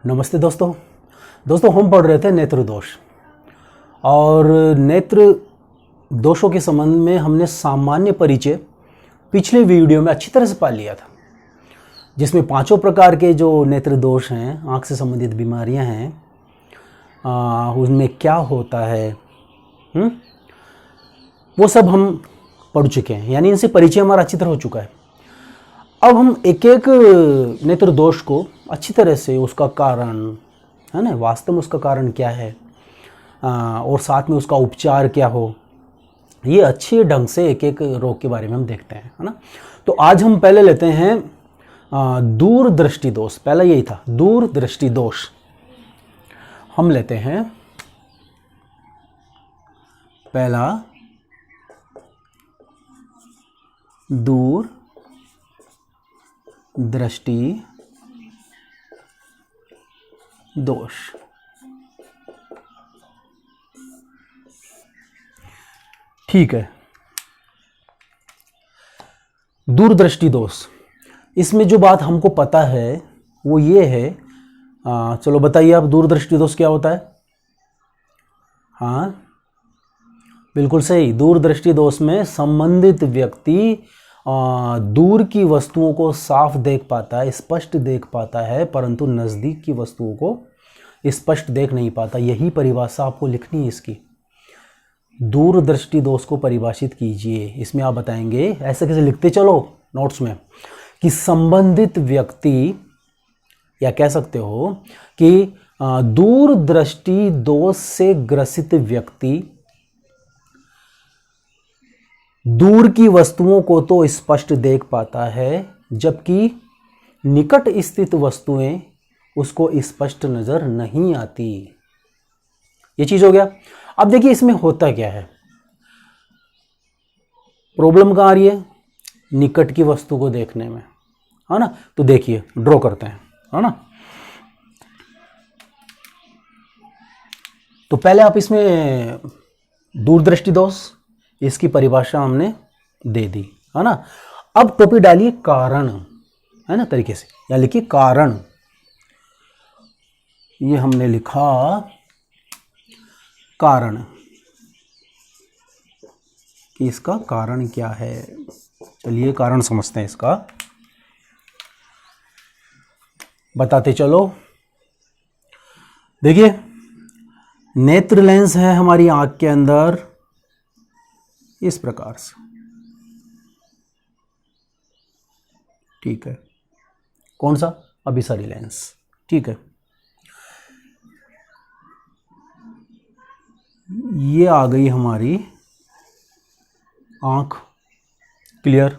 नमस्ते दोस्तों। हम पढ़ रहे थे नेत्र दोष, और नेत्र दोषों के संबंध में हमने सामान्य परिचय पिछले वीडियो में अच्छी तरह से पा लिया था, जिसमें पांचों प्रकार के जो नेत्र दोष हैं, आँख से संबंधित बीमारियां हैं, उनमें क्या होता है, वो सब हम पढ़ चुके हैं, यानी इनसे परिचय हमारा अच्छी तरह हो चुका है। अब हम एक एक नेत्र दोष को अच्छी तरह से, उसका कारण है ना, वास्तव में उसका कारण क्या है, और साथ में उसका उपचार क्या हो, ये अच्छे ढंग से एक एक रोग के बारे में हम देखते हैं, है ना। तो आज हम पहले लेते हैं दूरदृष्टि दोष। पहला यही था, दूरदृष्टि दोष। हम लेते हैं पहला दूर दृष्टि दोष। ठीक है, दूरदृष्टि दोष। इसमें जो बात हमको पता है वो ये है, चलो बताइए आप, दूरदृष्टि दोष क्या होता है। हाँ, बिल्कुल सही। दूरदृष्टि दोष में संबंधित व्यक्ति दूर की वस्तुओं को साफ देख पाता है, स्पष्ट देख पाता है, परंतु नज़दीक की वस्तुओं को स्पष्ट देख नहीं पाता। यही परिभाषा आपको लिखनी है इसकी। दूरदृष्टि दोष को परिभाषित कीजिए। इसमें आप बताएंगे, ऐसे कैसे लिखते चलो नोट्स में, कि संबंधित व्यक्ति, या कह सकते हो कि दूरदृष्टि दोष से ग्रसित व्यक्ति दूर की वस्तुओं को तो स्पष्ट देख पाता है, जबकि निकट स्थित वस्तुएं उसको स्पष्ट नजर नहीं आती। ये चीज हो गया। अब देखिए इसमें होता क्या है, प्रॉब्लम कहां आ रही है, निकट की वस्तु को देखने में, है ना। तो देखिए, ड्रॉ करते हैं, है ना। तो पहले आप इसमें दूरदृष्टि दोष, इसकी परिभाषा हमने दे दी, है ना। अब टोपी डालिए कारण, है ना, तरीके से, या लिखिए कारण। ये हमने लिखा कारण, कि इसका कारण क्या है। चलिए कारण समझते हैं इसका, बताते चलो। देखिए, नेत्र लेंस है हमारी आंख के अंदर इस प्रकार से, ठीक है। कौन सा, अभिसारी लेंस, ठीक है। ये आ गई हमारी आंख, क्लियर।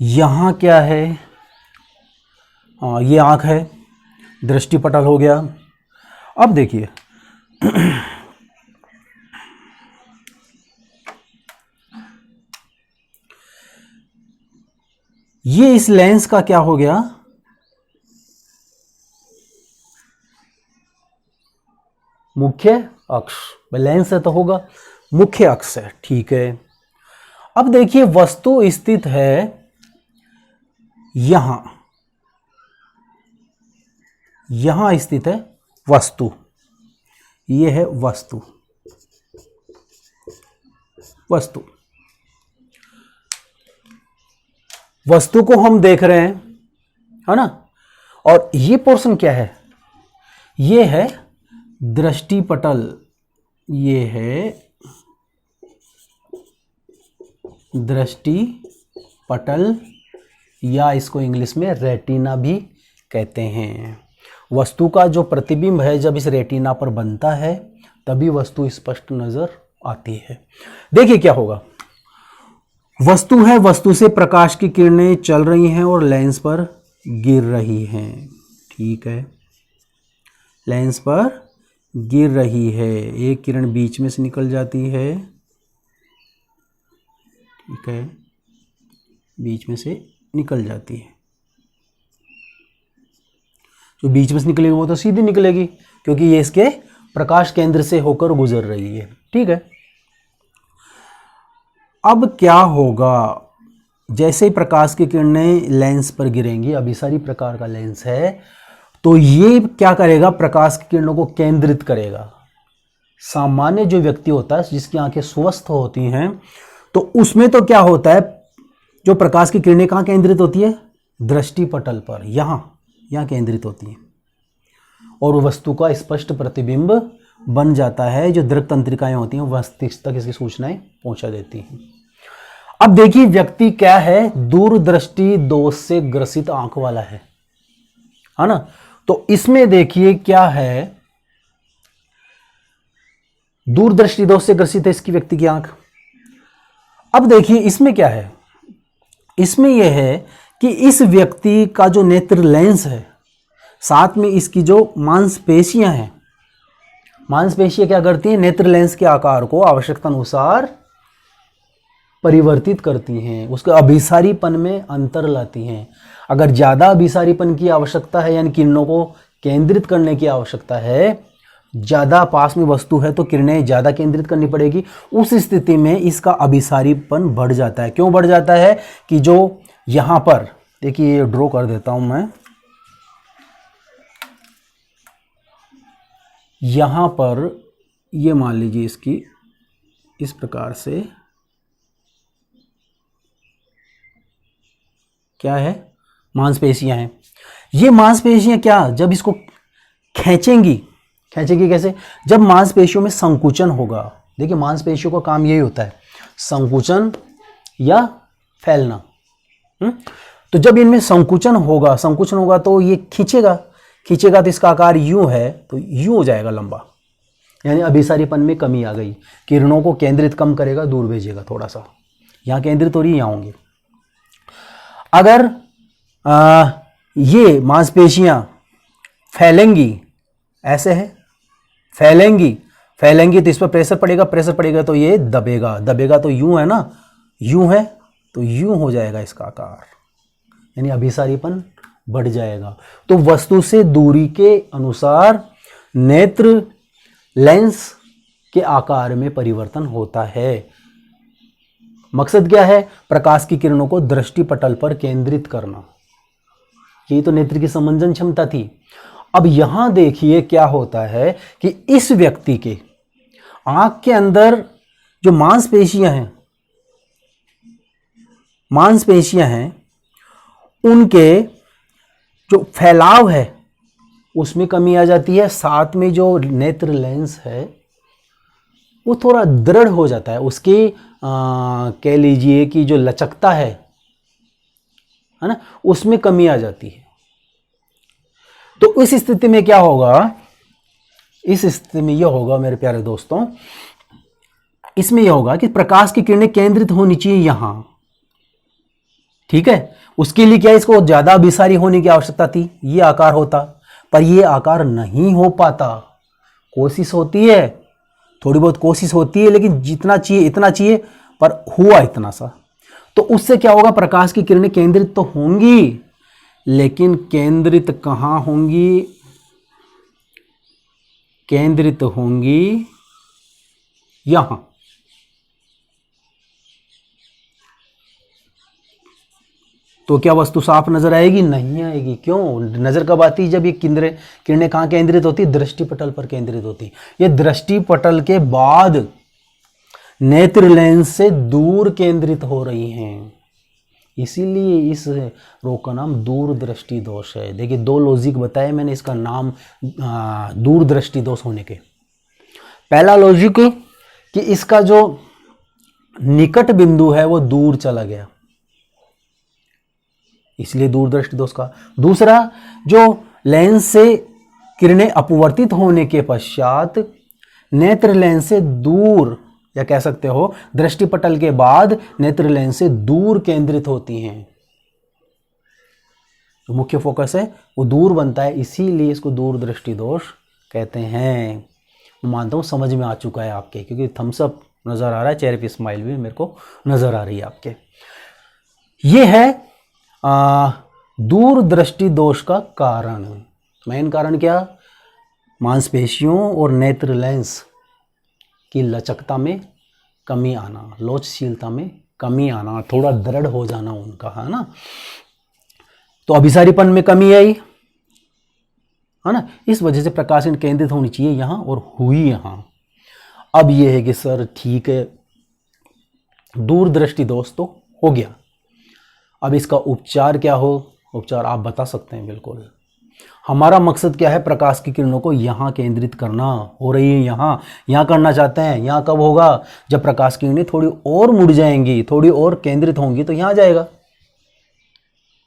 यहां क्या है, ये आंख है, दृष्टिपटल हो गया। अब देखिए ये इस लेंस का क्या हो गया, मुख्य अक्ष। लेंस है तो होगा मुख्य अक्ष है, ठीक है। अब देखिए वस्तु स्थित है यहां, यहां स्थित है वस्तु, ये है वस्तु, वस्तु वस्तु को हम देख रहे हैं, है ना। और ये पोर्शन क्या है, ये है दृष्टिपटल, ये है दृष्टिपटल, या इसको इंग्लिश में रेटिना भी कहते हैं। वस्तु का जो प्रतिबिंब है जब इस रेटिना पर बनता है तभी वस्तु स्पष्ट नजर आती है। देखिए क्या होगा, वस्तु है, वस्तु से प्रकाश की किरणें चल रही हैं और लेंस पर गिर रही हैं, ठीक है। लेंस पर गिर रही है, एक किरण बीच में से निकल जाती है, ठीक है, बीच में से निकल जाती है। जो बीच में से निकलेगी वो तो सीधी निकलेगी, क्योंकि ये इसके प्रकाश केंद्र से होकर गुजर रही है, ठीक है। अब क्या होगा, जैसे ही प्रकाश की किरणें लेंस पर गिरेंगी, अभिसारी प्रकार का लेंस है, तो ये क्या करेगा, प्रकाश की किरणों को केंद्रित करेगा। सामान्य जो व्यक्ति होता है जिसकी आंखें स्वस्थ होती हैं, तो उसमें तो क्या होता है, जो प्रकाश की किरणें कहाँ केंद्रित होती है, दृष्टि पटल पर, यहाँ केंद्रित होती है और वस्तु का स्पष्ट प्रतिबिंब बन जाता है। जो दृक तंत्रिकाएं होती हैं वह मस्तिष्क तक इसकी सूचनाएं पहुंचा देती हैं। अब देखिए व्यक्ति क्या है, दूरदृष्टि दोष से ग्रसित आंख वाला है ना। तो इसमें देखिए क्या है, दूरदृष्टि दोष से ग्रसित है इसकी व्यक्ति की आंख। अब देखिए इसमें क्या है, इसमें यह है कि इस व्यक्ति का जो नेत्र लेंस है, साथ में इसकी जो मांसपेशियां हैं, मांसपेशियां क्या करती हैं, नेत्र लेंस के आकार को आवश्यकता अनुसार परिवर्तित करती हैं, उसके अभिसारीपन में अंतर लाती हैं। अगर ज़्यादा अभिसारीपन की आवश्यकता है, यानी किरणों को केंद्रित करने की आवश्यकता है, ज़्यादा पास में वस्तु है तो किरणें ज़्यादा केंद्रित करनी पड़ेगी, उस स्थिति में इसका अभिसारीपन बढ़ जाता है। क्यों बढ़ जाता है कि जो यहाँ पर देखिए, ये ड्रॉ कर देता हूँ मैं, यहाँ पर ये मान लीजिए इसकी इस प्रकार से क्या है, मांसपेशियां हैं। ये मांसपेशियां क्या, जब इसको खींचेंगी कैसे, जब मांसपेशियों में संकुचन होगा। देखिए मांसपेशियों का काम यही होता है, संकुचन या फैलना। तो जब इनमें संकुचन होगा तो ये खींचेगा तो इसका आकार यूं है, तो यूं हो जाएगा लंबा, यानी अभिसारीपन में कमी आ गई। किरणों को केंद्रित कम करेगा, दूर भेजेगा थोड़ा सा, यहाँ केंद्रित हो रही है, यहाँ होंगे। अगर ये मांसपेशियां फैलेंगी, ऐसे है, फैलेंगी तो इस पर प्रेशर पड़ेगा तो ये दबेगा तो यूं है ना, यूं है तो यूं हो जाएगा इसका आकार, यानी अभिसारीपन बढ़ जाएगा। तो वस्तु से दूरी के अनुसार नेत्र लेंस के आकार में परिवर्तन होता है। मकसद क्या है, प्रकाश की किरणों को दृष्टि पटल पर केंद्रित करना। यही तो नेत्र की समंजन क्षमता थी। अब यहां देखिए क्या होता है कि इस व्यक्ति के आंख के अंदर जो मांसपेशियां हैं, उनके जो फैलाव है उसमें कमी आ जाती है। साथ में जो नेत्र लेंस है वो थोड़ा दृढ़ हो जाता है, उसकी कह लीजिए कि जो लचकता है ना, उसमें कमी आ जाती है। तो इस स्थिति में क्या होगा, इस स्थिति में यह होगा मेरे प्यारे दोस्तों, इसमें यह होगा कि प्रकाश की किरणें केंद्रित होनी चाहिए यहां, ठीक है। उसके लिए क्या, इसको ज्यादा अभिसारी होने की आवश्यकता थी, ये आकार होता, पर यह आकार नहीं हो पाता। कोशिश होती है, थोड़ी बहुत कोशिश होती है, लेकिन जितना चाहिए इतना चाहिए, पर हुआ इतना सा। तो उससे क्या होगा, प्रकाश की किरणें केंद्रित तो होंगी, लेकिन केंद्रित कहां होंगी, केंद्रित होंगी यहां। तो क्या वस्तु साफ नजर आएगी, नहीं आएगी। क्यों, नजर कब आती है, जब ये किरणें कहां केंद्रित होती, दृष्टि पटल पर केंद्रित होती। ये दृष्टि पटल के बाद नेत्र लेंस से दूर केंद्रित हो रही हैं, इसीलिए इस रोग का नाम दूरदृष्टि दोष है। देखिए दो लॉजिक बताए मैंने इसका नाम दूरदृष्टि दोष होने के। पहला लॉजिक कि इसका जो निकट बिंदु है वो दूर चला गया, इसलिए दूरदृष्टि दोष का। दूसरा, जो लेंस से किरणें अपवर्तित होने के पश्चात नेत्र लेंस से दूर, या कह सकते हो दृष्टि पटल के बाद नेत्र लेंस से दूर केंद्रित होती हैं, जो मुख्य फोकस है वो दूर बनता है, इसीलिए इसको दूरदृष्टि दोष कहते हैं। मैं मानता हूं समझ में आ चुका है आपके, क्योंकि थम्स अप नजर आ रहा है, चेहरे पे स्माइल भी मेरे को नजर आ रही है आपके। ये है दूरदृष्टि दोष का कारण। मेन कारण क्या, मांसपेशियों और नेत्र लेंस की लचकता में कमी आना, लोचशीलता में कमी आना, थोड़ा दृढ़ हो जाना उनका, है ना। तो अभिसारीपन में कमी आई, है ना, इस वजह से प्रकाश किरण केंद्रित होनी चाहिए यहाँ और हुई यहाँ। अब ये है कि सर ठीक है, दूरदृष्टि दोष तो हो गया, अब इसका उपचार क्या हो? उपचार आप बता सकते हैं बिल्कुल। हमारा मकसद क्या है? प्रकाश की किरणों को यहाँ केंद्रित करना। हो रही है यहाँ करना चाहते हैं। यहाँ कब होगा? जब प्रकाश की किरणें थोड़ी और मुड़ जाएंगी, थोड़ी और केंद्रित होंगी तो यहाँ जाएगा।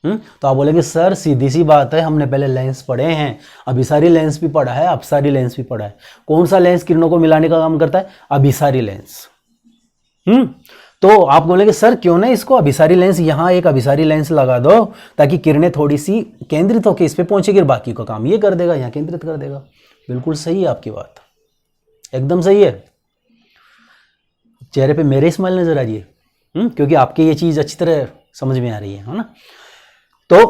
तो आप बोलेंगे सर सीधी सी बात है, हमने पहले लेंस पढ़े हैं, अभिसारी लेंस भी पढ़ा है, अपसारी लेंस भी पढ़ा है। कौन सा लेंस किरणों को मिलाने का काम करता है? अभिसारी लेंस। तो आप बोलेंगे सर क्यों ना इसको अभिसारी लेंस, यहाँ एक अभिसारी लेंस लगा दो ताकि किरणें थोड़ी सी केंद्रित होकर इस पे पहुंचेगी, बाकी का काम ये कर देगा, यहाँ केंद्रित कर देगा। बिल्कुल सही है आपकी बात, एकदम सही है। चेहरे पे मेरे स्माइल नजर आ रही है, क्योंकि आपकी ये चीज अच्छी तरह समझ में आ रही है ना। तो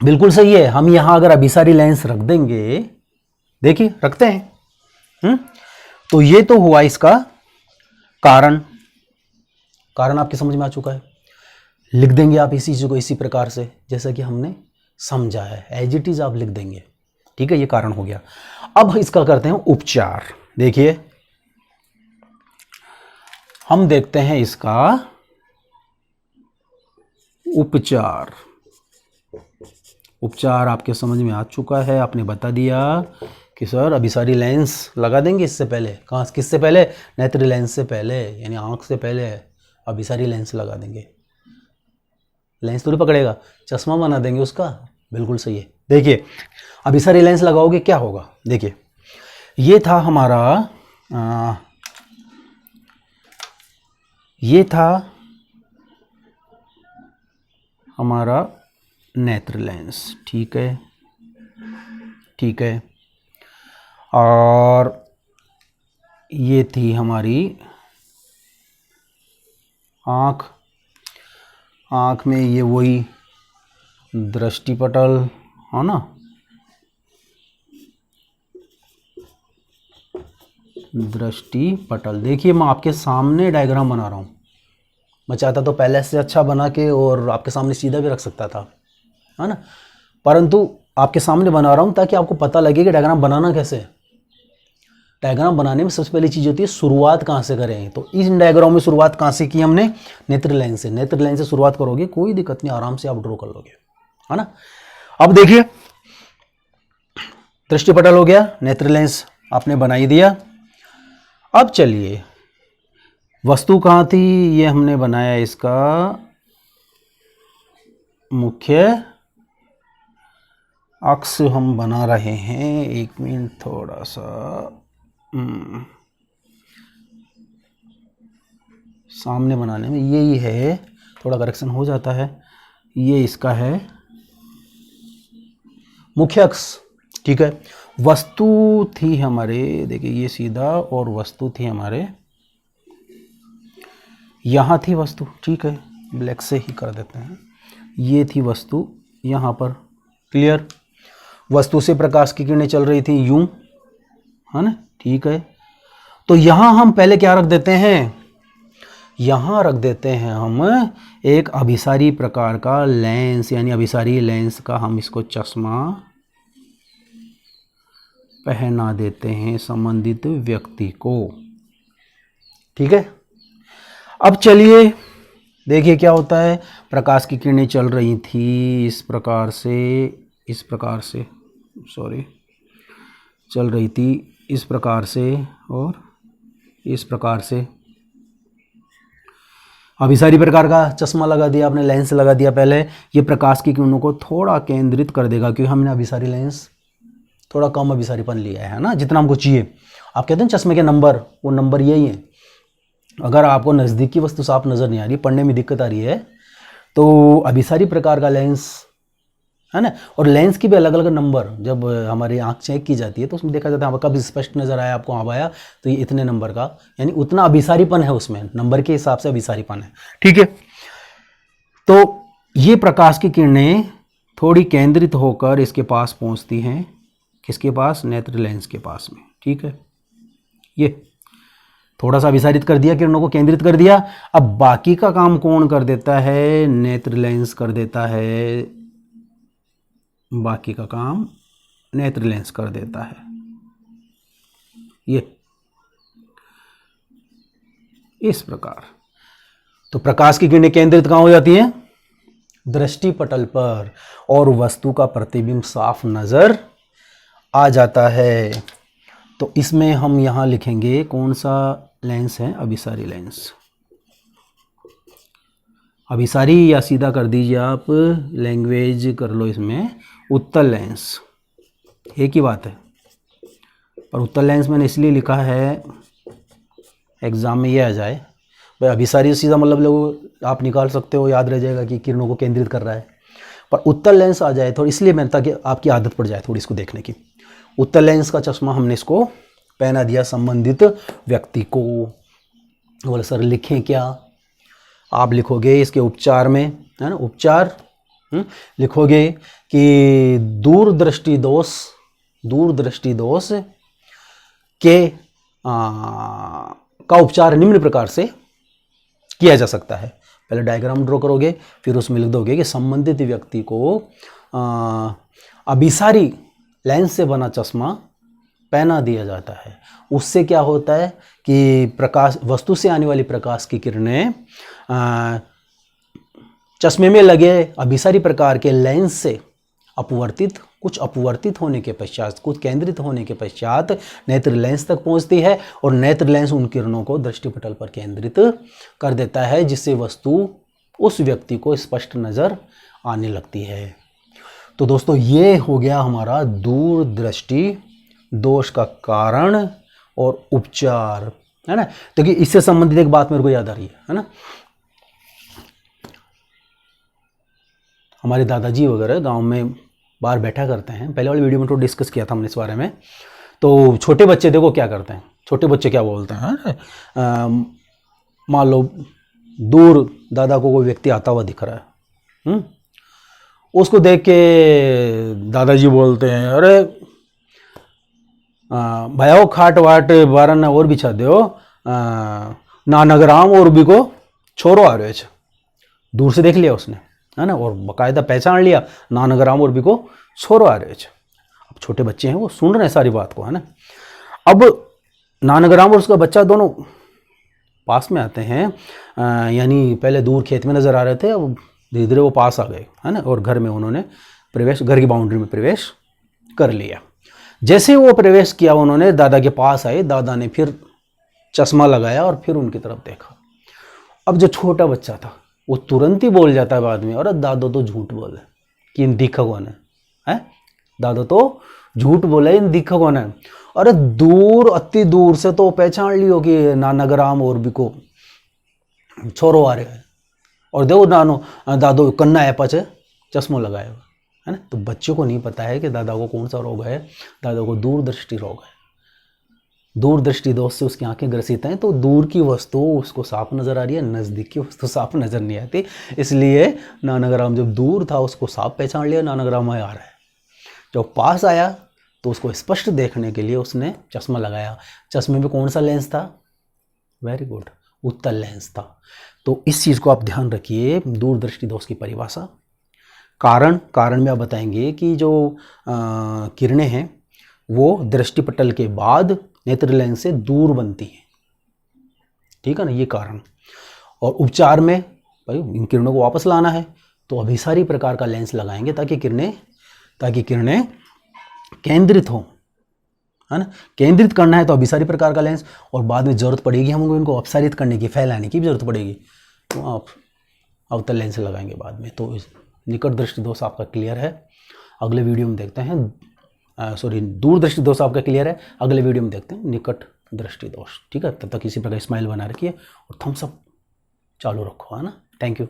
बिल्कुल सही है, हम यहाँ अगर अभिसारी लेंस रख देंगे, देखिए रखते हैं, तो ये तो हुआ इसका कारण आपकी समझ में आ चुका है। लिख देंगे आप इसी चीज को इसी प्रकार से जैसा कि हमने समझा है, एज इट इज आप लिख देंगे। ठीक है, ये कारण हो गया। अब इसका करते हैं उपचार। देखिए हम देखते हैं इसका उपचार। उपचार आपके समझ में आ चुका है, आपने बता दिया कि सर अभिसारी लेंस लगा देंगे इससे पहले। कहाँ, किससे पहले? नेत्र लेंस से पहले, यानी आंख से पहले अभिसारी लेंस लगा देंगे। लेंस थोड़ी पकड़ेगा, चश्मा बना देंगे उसका। बिल्कुल सही है। देखिए अभिसारी लेंस लगाओगे क्या होगा? देखिए ये था हमारा ये था हमारा नेत्र लेंस। ठीक है, ठीक है। और ये थी हमारी आँख। आँख में ये वही दृष्टिपटल है ना, दृष्टिपटल। देखिए मैं आपके सामने डायग्राम बना रहा हूँ। मैं चाहता तो पहले से अच्छा बना के और आपके सामने सीधा भी रख सकता था, है ना, परंतु आपके सामने बना रहा हूँ ताकि आपको पता लगे कि डायग्राम बनाना कैसे है। डायग्राम बनाने में सबसे पहली चीज़ होती है शुरुआत कहाँ से करें। तो इस डायग्राम में शुरुआत कहाँ से की हमने? नेत्र लेंस से। नेत्र लेंस से शुरुआत करोगे, कोई दिक्कत नहीं, आराम से आप ड्रॉ कर लोगे, है ना। अब देखिए दृष्टिपटल हो गया, नेत्र लेंस आपने बना ही दिया। अब चलिए वस्तु कहाँ थी? ये हमने बनाया इसका मुख्य अक्ष हम बना रहे हैं। एक मिनट, थोड़ा सा सामने बनाने में यही है, थोड़ा करेक्शन हो जाता है। ये इसका है मुख्य अक्ष। ठीक है, वस्तु थी हमारे, देखिए ये सीधा, और वस्तु थी हमारे यहाँ थी वस्तु। ठीक है, ब्लैक से ही कर देते हैं। ये थी वस्तु यहाँ पर। क्लियर? वस्तु से प्रकाश की किरणें चल रही थी यूं, है ना। ठीक है, तो यहाँ हम पहले क्या रख देते हैं? यहाँ रख देते हैं हम एक अभिसारी प्रकार का लेंस, यानी अभिसारी लेंस का हम इसको चश्मा पहना देते हैं संबंधित व्यक्ति को। ठीक है, अब चलिए देखिए क्या होता है। प्रकाश की किरणें चल रही थी इस प्रकार से, सॉरी, चल रही थी इस प्रकार से और इस प्रकार से। अभिसारी प्रकार का चश्मा लगा दिया आपने, लेंस लगा दिया पहले। ये प्रकाश की किरणों को थोड़ा केंद्रित कर देगा, क्योंकि हमने अभिसारी लेंस थोड़ा कम अभिसारीपन लिया है ना, जितना हमको चाहिए। आप कहते हैं चश्मे के नंबर, वो नंबर यही है। अगर आपको नज़दीक की वस्तु साफ नज़र नहीं आ रही, पढ़ने में दिक्कत आ रही है, तो अभिसारी प्रकार का लेंस, है ना। और लेंस की भी अलग अलग नंबर, जब हमारी आंख चेक की जाती है तो उसमें देखा जाता है कब स्पष्ट नज़र आया आपको, अब आया तो ये इतने नंबर का, यानी उतना अभिसारीपन है उसमें, नंबर के हिसाब से अभिसारीपन है। ठीक है, तो ये प्रकाश की किरणें थोड़ी केंद्रित होकर इसके पास पहुंचती हैं। किसके पास? नेत्र लेंस के पास में। ठीक है, ये थोड़ा सा अभिसारित कर दिया, किरणों को केंद्रित कर दिया। अब बाकी का काम कौन कर देता है? नेत्र लेंस कर देता है। बाकी का काम नेत्र लेंस कर देता है। ये इस प्रकार। तो प्रकाश की किरणें केंद्रित कहाँ हो जाती हैं? दृष्टि पटल पर, और वस्तु का प्रतिबिंब साफ नजर आ जाता है। तो इसमें हम यहां लिखेंगे कौन सा लेंस है? अभिसारी लेंस। अभिसारी, या सीधा कर दीजिए आप, लैंग्वेज कर लो इसमें, उत्तल लेंस। एक ही बात है, और उत्तल लेंस मैंने इसलिए लिखा है एग्जाम में ये आ जाए भाई। अभिसारी सीधा मतलब लोग आप निकाल सकते हो, याद रह जाएगा कि किरणों को केंद्रित कर रहा है, पर उत्तल लेंस आ जाए तो इसलिए मैं, ताकि आपकी आदत पड़ जाए थोड़ी इसको देखने की। उत्तल लेंस का चश्मा हमने इसको पहना दिया संबंधित व्यक्ति को। बोले सर लिखें क्या? आप लिखोगे इसके उपचार में, है ना, उपचार लिखोगे कि दूरदृष्टि दोष के का उपचार निम्न प्रकार से किया जा सकता है। पहले डायग्राम ड्रॉ करोगे, फिर उसमें लिख दोगे कि संबंधित व्यक्ति को अभिसारी लेंस से बना चश्मा पहना दिया जाता है। उससे क्या होता है कि प्रकाश, वस्तु से आने वाली प्रकाश की किरणें चश्मे में लगे अभिसारी प्रकार के लेंस से कुछ अपवर्तित होने के पश्चात, कुछ केंद्रित होने के पश्चात नेत्र लेंस तक पहुंचती है, और नेत्र लेंस उन किरणों को दृष्टिपटल पर केंद्रित कर देता है, जिससे वस्तु उस व्यक्ति को स्पष्ट नजर आने लगती है। तो दोस्तों ये हो गया हमारा दूरदृष्टि दोष का कारण और उपचार, है ना। तो कि इससे संबंधित एक बात मेरे को याद आ रही है ना। हमारे दादाजी वगैरह गांव में बाहर बैठा करते हैं। पहले वाली वीडियो में तो डिस्कस किया था हमने इस बारे में। तो छोटे बच्चे देखो क्या करते हैं, छोटे बच्चे क्या बोलते हैं, मान लो दूर दादा को कोई व्यक्ति आता हुआ दिख रहा है, उसको देख के दादाजी बोलते हैं, अरे भैया खाट वाट बारह ना और बिछा दो, ना नगराम और भी को छोरो आ रहे। दूर से देख लिया उसने, है ना, और बाकायदा पहचान लिया, ना नगराम और भी को छोरो आ रहे। अब छोटे बच्चे हैं, वो सुन रहे हैं सारी बात को, है ना। अब नानगराम और उसका बच्चा दोनों पास में आते हैं, यानी पहले दूर खेत में नजर आ रहे थे, अब धीरे धीरे वो पास आ गए, है ना, और घर में उन्होंने प्रवेश, घर की बाउंड्री में प्रवेश कर लिया। जैसे वो प्रवेश किया, उन्होंने दादा के पास आए, दादा ने फिर चश्मा लगाया और फिर उनकी तरफ देखा। अब जो छोटा बच्चा था वो तुरंत ही बोल जाता है बाद में, और दादो तो झूठ बोले कि इन दिखा कौन है, दादो तो झूठ बोले, इन दिखा कौन है। अरे दूर, अति दूर से तो पहचान लियो कि नानगराम और भी को छोरो आ रहे हैं, और देखो नानो दादो कन्ना है पाचे चश्मो लगाया हुआ, है ना। तो बच्चों को नहीं पता है कि दादा को कौन सा रोग है, दादा को दूरदृष्टि रोग है। दूरदृष्टि दोष से उसकी आंखें ग्रसित हैं, तो दूर की वस्तु उसको साफ नजर आ रही है, नजदीक की वस्तु साफ नजर नहीं आती। इसलिए नानगराम जब दूर था उसको साफ पहचान लिया, नानगराम आ रहा है। जब पास आया तो उसको स्पष्ट देखने के लिए उसने चश्मा लगाया। चश्मे में कौन सा लेंस था? वेरी गुड, उत्तल लेंस था। तो इस चीज को आप ध्यान रखिए, दूरदृष्टि दोष की परिभाषा। कारण में आप बताएंगे कि जो किरणें हैं वो दृष्टिपटल के बाद नेत्र लेंस से दूर बनती है, ठीक है ना, ये कारण। और उपचार में भाई इन किरणों को वापस लाना है तो अभिसारी प्रकार का लेंस लगाएंगे ताकि किरणें केंद्रित हो, है ना। केंद्रित करना है तो अभिसारी प्रकार का लेंस, और बाद में जरूरत पड़ेगी हमको इनको अपसारित करने की, फैलाने की भी जरूरत पड़ेगी, तो आप अवतल लेंस लगाएंगे बाद में। तो निकट दृष्टि दोष आपका क्लियर है। अगले वीडियो में देखते हैं, दूर दृष्टि दोष आपका क्लियर है, अगले वीडियो में देखते हैं निकट दृष्टि दोष, ठीक है। तब तक इसी प्रकार स्माइल बना रखिए और थम्स अप चालू रखो, है ना। Thank you.